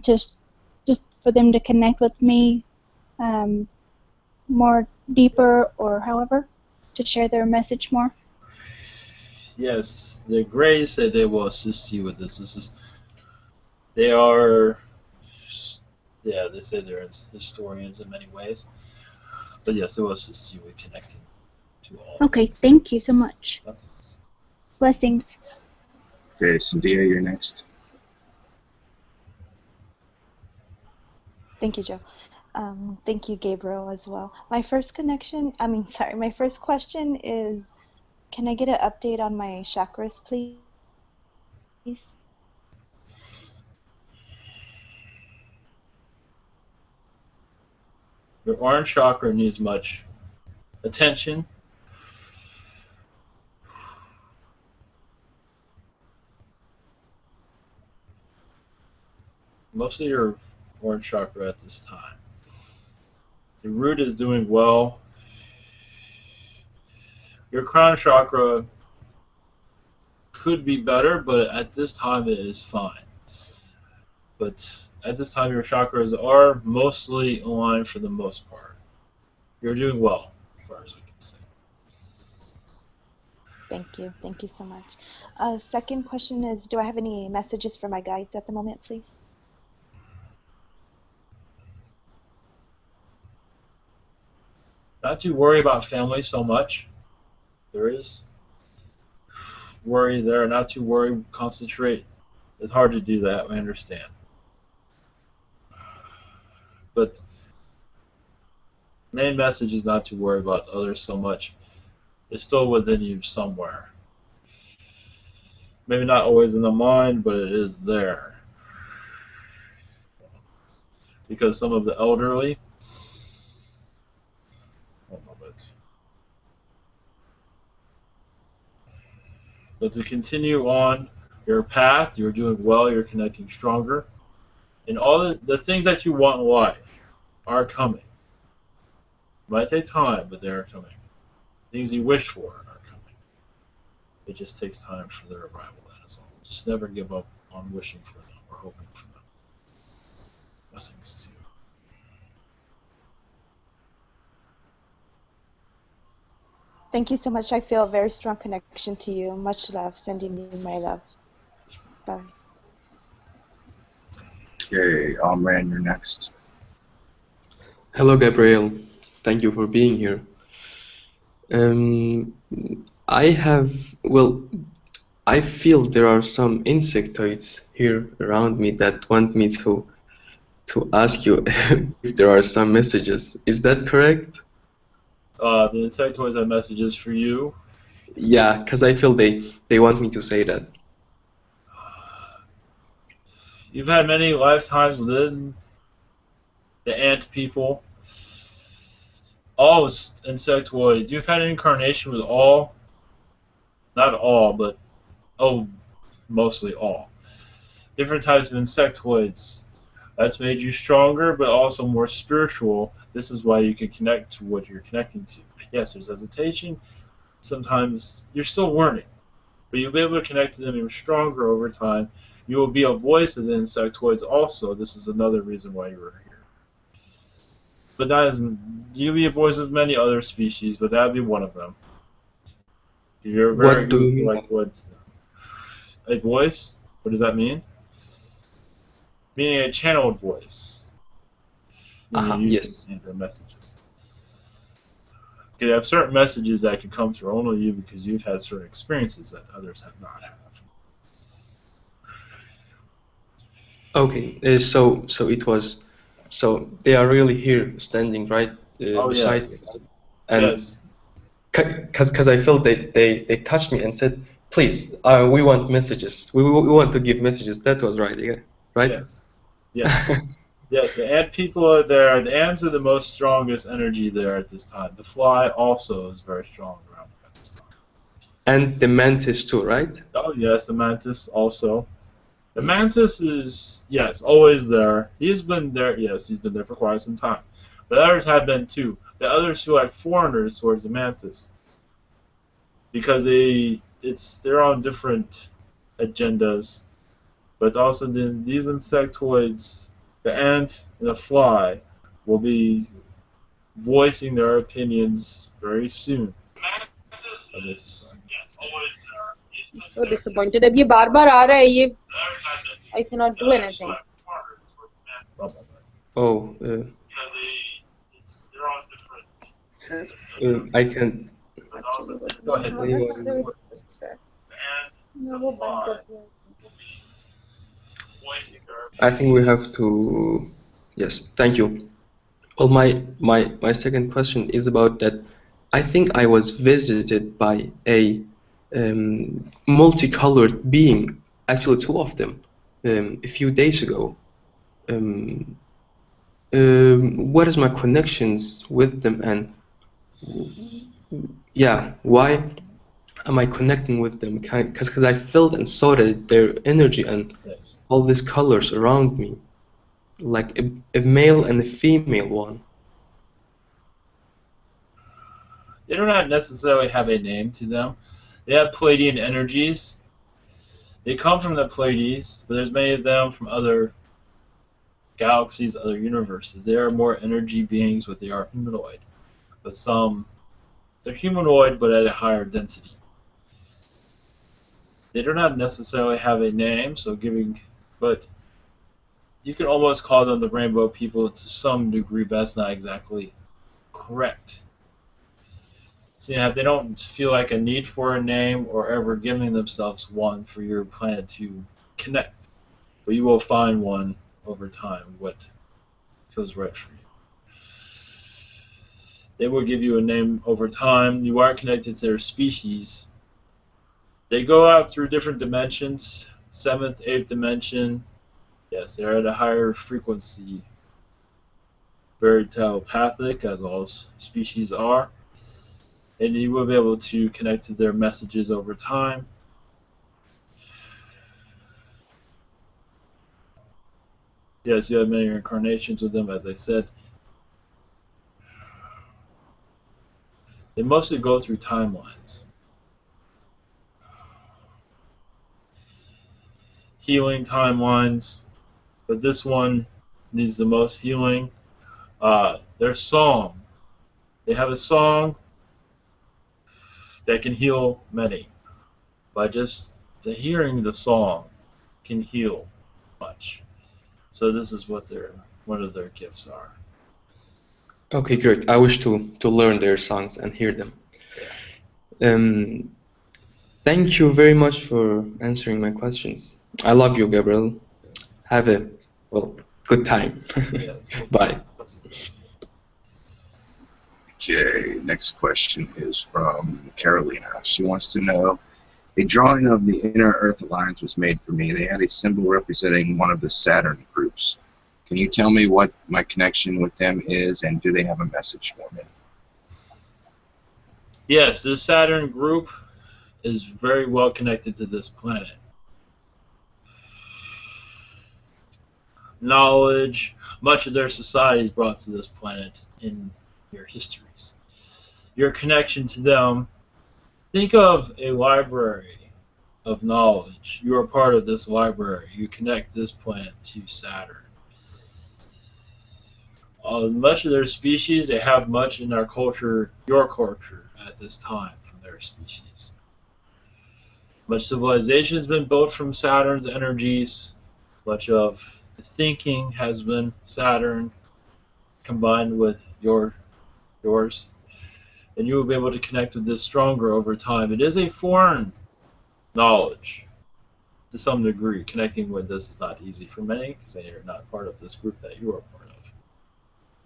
just for them to connect with me more deeper, or however, to share their message more? Yes, the Greys say they will assist you with this. They are, yeah, they say they're historians in many ways. But yes, they will assist you with connecting to all. Okay, thank you so much. Blessings. Blessings. Okay, Cynthia, you're next. Thank you, Joe. Thank you, Gabriel, as well. My first my first question is, can I get an update on my chakras, please? Your orange chakra needs much attention. Mostly your orange chakra at this time. Your root is doing well. Your crown chakra could be better, but at this time it is fine. But at this time your chakras are mostly aligned for the most part. You're doing well, as far as we can say. Thank you. Thank you so much. Second question is, do I have any messages for my guides at the moment, please? Not to worry about family so much. There is worry there, not to worry, concentrate. It's hard to do that, I understand. But main message is not to worry about others so much. It's still within you somewhere. Maybe not always in the mind, but it is there. Because some of the elderly, one moment. But to continue on your path, you're doing well, you're connecting stronger. And all the things that you want in life are coming. It might take time, but they're coming. Things you wish for are coming. It just takes time for their arrival, that is all. Just never give up on wishing for them or hoping for them. Blessings to you. Thank you so much. I feel a very strong connection to you. Much love. Sending you my love. Bye. Okay, Aran, you're next. Hello, Gabriel. Thank you for being here. I feel there are some insectoids here around me that want me to ask you if there are some messages. Is that correct? The insectoids have messages for you. Yeah, because I feel they want me to say that. You've had many lifetimes within the ant people. All insectoid. You've had an incarnation with all, not all, but mostly all. Different types of insectoids. That's made you stronger, but also more spiritual. This is why you can connect to what you're connecting to. Yes, there's hesitation. Sometimes you're still learning, but you'll be able to connect to them. You're stronger over time. You will be a voice of the insectoids also. This is another reason why you were here. But that isn't. You'll be a voice of many other species, but that'd be one of them. You're very What do you mean? like what? A voice? What does that mean? Meaning a channeled voice. Yes. Their messages. Okay, they have certain messages that can come through only you because you've had certain experiences that others have not had. Okay, so they are really here, standing right beside yes. me, and Yes. Because I felt they touched me and said, please, we want messages. We want to give messages. That was right, yeah? Right? Yes. Yes. Yes, the ant people are there. The ants are the most strongest energy there at this time. The fly also is very strong around at this time. And the mantis too, right? Oh yes, the mantis also. The mantis is, yes, always there. He's been there, yes, he's been there for quite some time. But others have been too. The others feel like foreigners towards the mantis. Because they're on different agendas. But also these insectoids, the ant and the fly, will be voicing their opinions very soon. So disappointed. अब ये बार-बार आ रहा है ये. I cannot do anything. Oh. I can. Go ahead. I think we have to. Yes, thank you. Well, my second question is about that. I think I was visited by a multicolored being, actually two of them, a few days ago. Um, what is my connections with them, and yeah, why am I connecting with them? Because I felt and saw that their energy and Yes. all these colors around me, like a male and a female one. They do not necessarily have a name to them. They have Pleiadian energies. They come from the Pleiades, but there's many of them from other galaxies, other universes. They are more energy beings, but they are humanoid. But some, they're humanoid, but at a higher density. They do not necessarily have a name, but you can almost call them the rainbow people to some degree, but that's not exactly correct. So yeah, they don't feel like a need for a name or ever giving themselves one for your planet to connect. But you will find one over time, what feels right for you. They will give you a name over time. You are connected to their species. They go out through different dimensions, 7th, 8th dimension. Yes, they're at a higher frequency. Very telepathic, as all species are. And you will be able to connect to their messages over time. Yes, you have many incarnations with them, as I said. They mostly go through timelines. Healing timelines, but this one needs the most healing. Their song. They have a song that can heal many. By just hearing the song can heal much. So this is what one of their gifts are. Okay, great. I wish to learn their songs and hear them. Yes. Thank you very much for answering my questions. I love you, Gabriel. Have a good time. Yes. Bye. Okay, next question is from Carolina. She wants to know, a drawing of the Inner Earth Alliance was made for me. They had a symbol representing one of the Saturn groups. Can you tell me what my connection with them is, and do they have a message for me? Yes, this Saturn group is very well connected to this planet. Knowledge, much of their society is brought to this planet in your histories. Your connection to them, think of a library of knowledge. You are part of this library. You connect this planet to Saturn. Much of their species, they have much in our culture, your culture, at this time from their species. Much civilization has been built from Saturn's energies. Much of the thinking has been Saturn combined with yours. And you will be able to connect with this stronger over time. It is a foreign knowledge to some degree. Connecting with this is not easy for many because they are not part of this group that you are part of.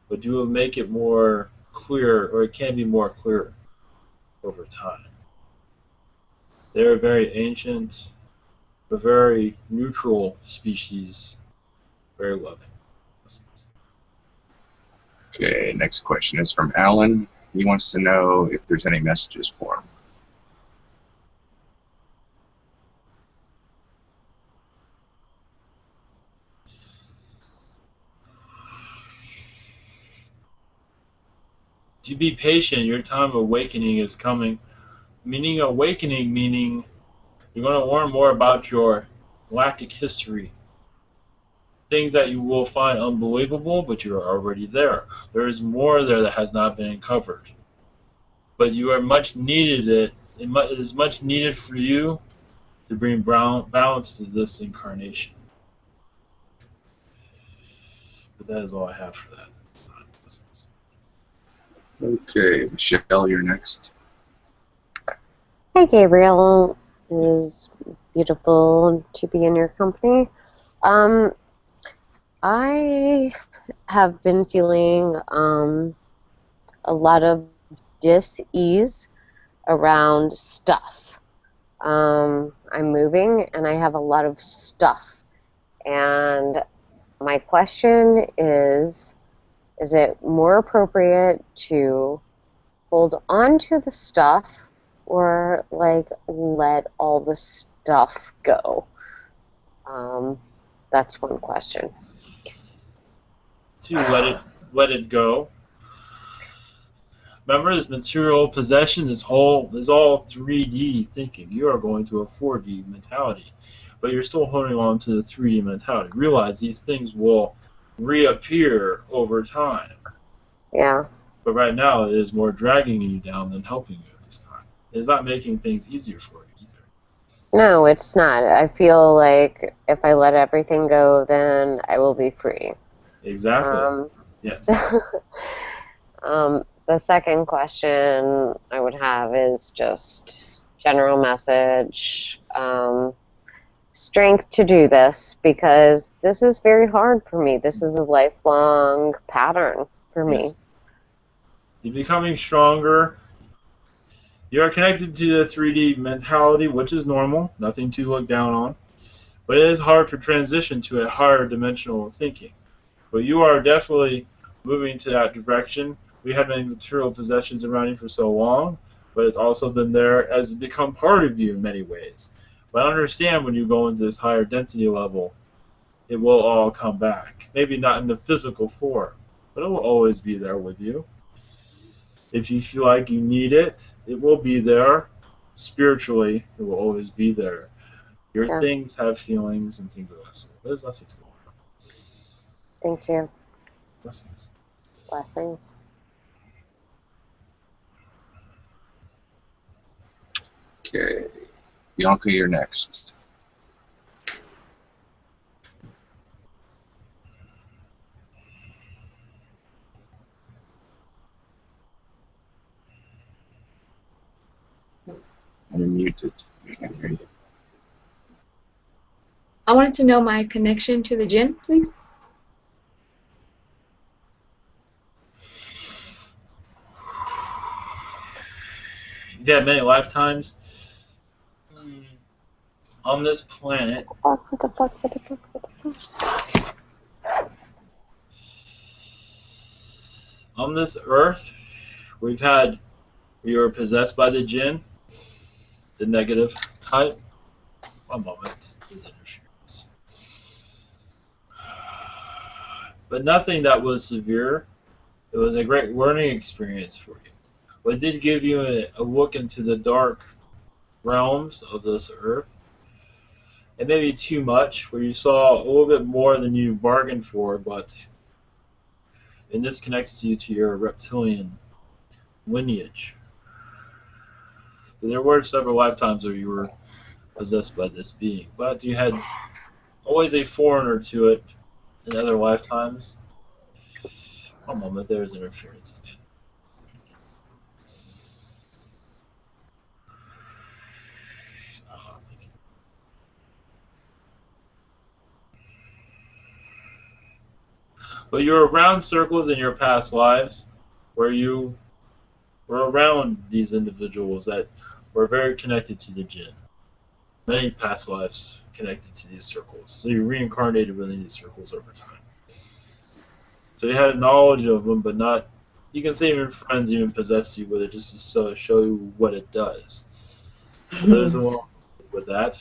But you will make it more clear, or it can be more clear over time. They are very ancient, but very neutral species, very loving. Okay, next question is from Alan. He wants to know if there's any messages for him. To be patient, your time of awakening is coming. Meaning awakening, meaning you're going to learn more about your galactic history. Things that you will find unbelievable, but you're already there. There is more there that has not been covered. But you are much needed. It is much needed for you to bring balance to this incarnation. But that is all I have for that. Okay, Michelle, you're next. Hey, Gabriel. It is beautiful to be in your company. I have been feeling a lot of dis-ease around stuff. I'm moving and I have a lot of stuff. And my question is it more appropriate to hold on to the stuff or like let all the stuff go? That's one question. To let it go. Remember, this material possession is all 3D thinking. You are going to a 4D mentality, but you're still holding on to the 3D mentality. Realize these things will reappear over time. Yeah. But right now, it is more dragging you down than helping you at this time. It is not making things easier for you either. No, it's not. I feel like if I let everything go, then I will be free. Exactly. Yes. The second question I would have is just general message, strength to do this, because this is very hard for me. This is a lifelong pattern for me. Yes. You're becoming stronger. You are connected to the 3D mentality, which is normal, nothing to look down on. But it is hard to transition to a higher dimensional thinking. But you are definitely moving to that direction. We have many material possessions around you for so long, but it's also been there as become part of you in many ways. But understand when you go into this higher density level, it will all come back. Maybe not in the physical form, but it will always be there with you. If you feel like you need it, it will be there. Spiritually, it will always be there. Your things have feelings and things of that sort. That's what you want. Thank you. Blessings. Blessings. Okay. Bianca, you're next. You're muted. I can't hear you. I wanted to know my connection to the jinn, please. You've had many lifetimes on this planet. What the fuck? On this earth, we were possessed by the jinn, the negative type. One moment. But nothing that was severe. It was a great learning experience for you. But it did give you a look into the dark realms of this earth. And maybe too much, where you saw a little bit more than you bargained for, and this connects you to your reptilian lineage. But there were several lifetimes where you were possessed by this being, but you had always a foreigner to it in other lifetimes. One moment, there's interference again. But you're around circles in your past lives where you were around these individuals that were very connected to the jinn. Many past lives connected to these circles. So you reincarnated within these circles over time. So you had knowledge of them, but not, you can say even friends even possess you with it just to show you what it does. So there's a lot with that.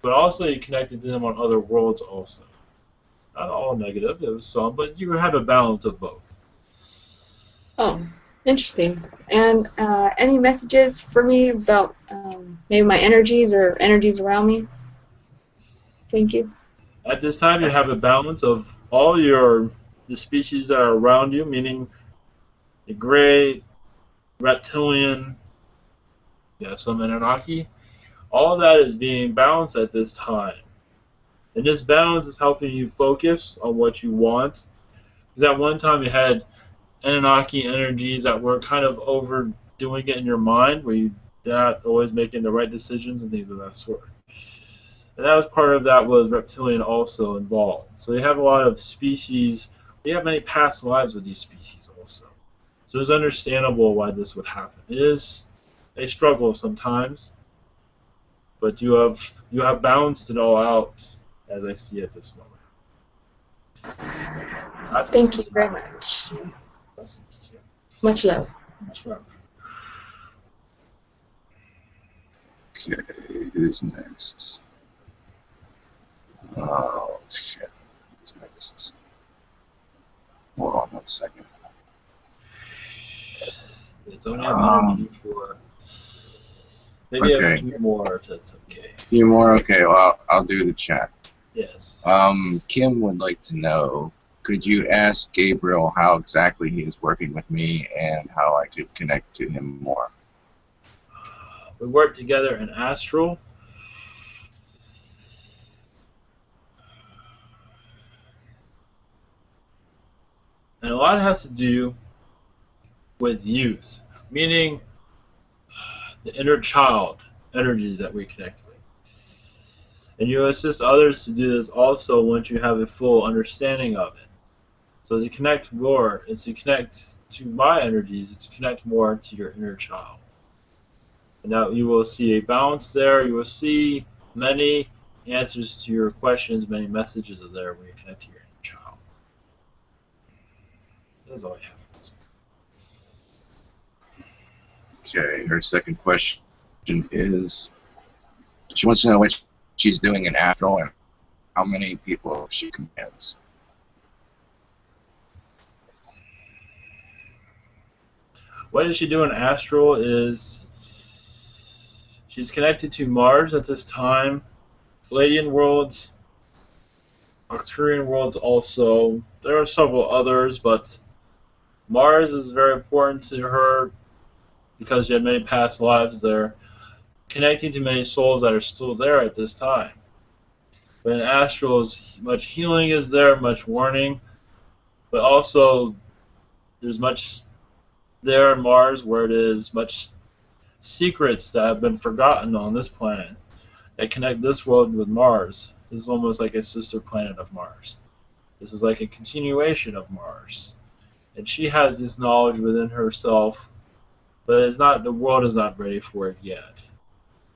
But also you connected to them on other worlds also. Not all negative, there was some, but you have a balance of both. Oh, interesting. And any messages for me about maybe my energies or energies around me? Thank you. At this time, you have a balance of all the species that are around you, meaning the gray, reptilian, some Anunnaki. All of that is being balanced at this time. And this balance is helping you focus on what you want. Because at one time you had Anunnaki energies that were kind of overdoing it in your mind, where you're not always making the right decisions and things of that sort. And that was part of that was reptilian also involved. So you have a lot of species. You have many past lives with these species also. So it's understandable why this would happen. It is a struggle sometimes, but you have balanced it all out as I see at this moment. Thank you very much. Blessings to you. Much love. Much love. Okay, who's next? Oh, shit. Who's next? Hold on 1 second. It's only a minute for maybe a few more if that's okay. A few more? Okay, well, I'll do the chat. Yes. Kim would like to know, could you ask Gabriel how exactly he is working with me and how I could connect to him more? We work together in astral. And a lot has to do with youth, meaning the inner child energies that we connect with. And you assist others to do this also once you have a full understanding of it. So to connect more is to connect to my energies, it's to connect more to your inner child. And now you will see a balance there, you will see many answers to your questions, many messages are there when you connect to your inner child. That's all I have. Okay, her second question is, she wants to know what she's doing in astral and how many people she commands. What is she doing in astral is she's connected to Mars at this time, Palladian worlds, Arcturian worlds also. There are several others, but Mars is very important to her because she had many past lives there, connecting to many souls that are still there at this time. But in astral, much healing is there, much warning, but also there's much there in Mars where it is much secrets that have been forgotten on this planet that connect this world with Mars. This is almost like a sister planet of Mars. This is like a continuation of Mars. And she has this knowledge within herself, but it's not, the world is not ready for it yet.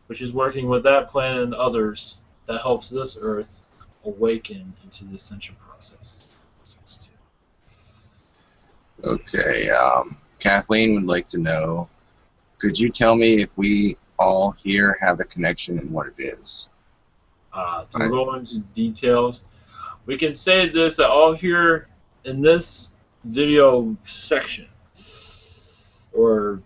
But she's working with that planet and others that helps this Earth awaken into the ascension process. Okay, Kathleen would like to know, could you tell me if we all here have a connection and what it is? To go into details, we can say this, that all here in this video section, or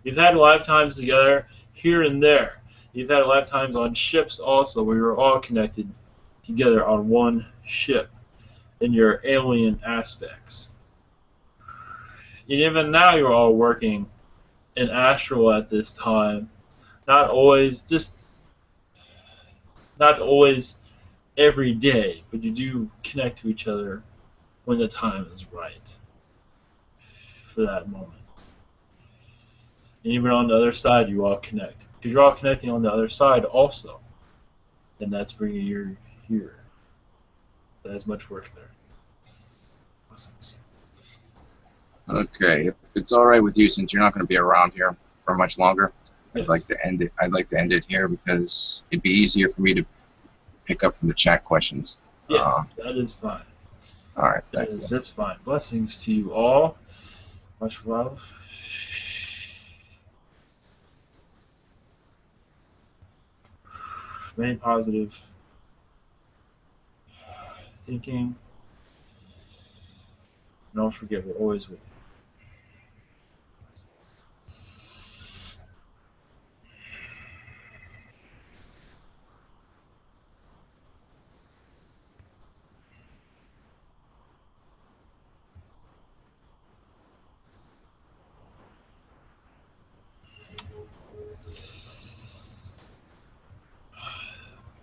you've had lifetimes together here and there. You've had lifetimes on ships also where you're all connected together on one ship in your alien aspects. And even now you're all working in astral at this time. Not always every day, but you do connect to each other when the time is right for that moment. And even on the other side, you all connect. Because you're all connecting on the other side also. And that's bringing you here. There's much work there. Blessings. Okay, if it's all right with you, since you're not going to be around here for much longer, Yes. I'd like to end it. I'd like to end it here because it'd be easier for me to pick up from the chat questions. Yes, that is fine. All right, That thank is you. just fine. Blessings to you all. Much love. Many positive thinking. And don't forget, we're always with you.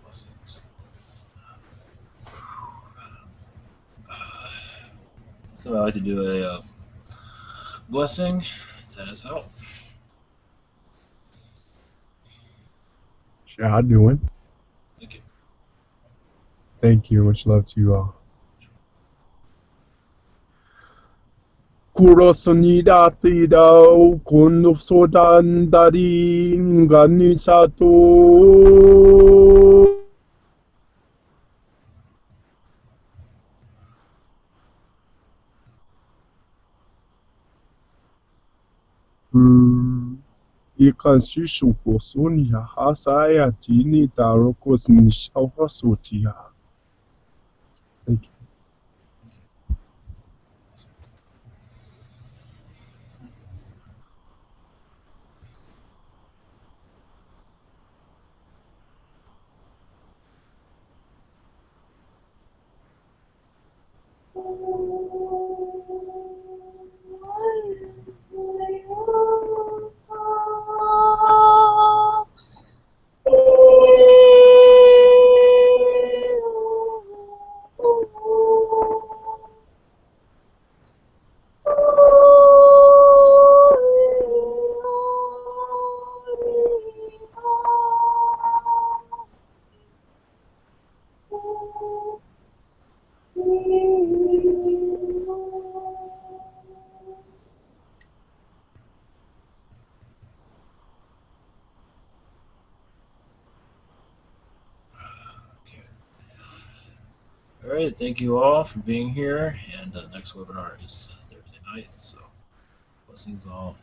Blessings. So I like to do a blessing. That is out. How doing? Thank you. Thank you. Much love to you all. Kurosonidatido konusodandari ganisato. Ikan shishu kosonia hasaya tini tarokos nishawasotia. Thank you. Okay. All right. Thank you all for being here. And the next webinar is Thursday night. So blessings all.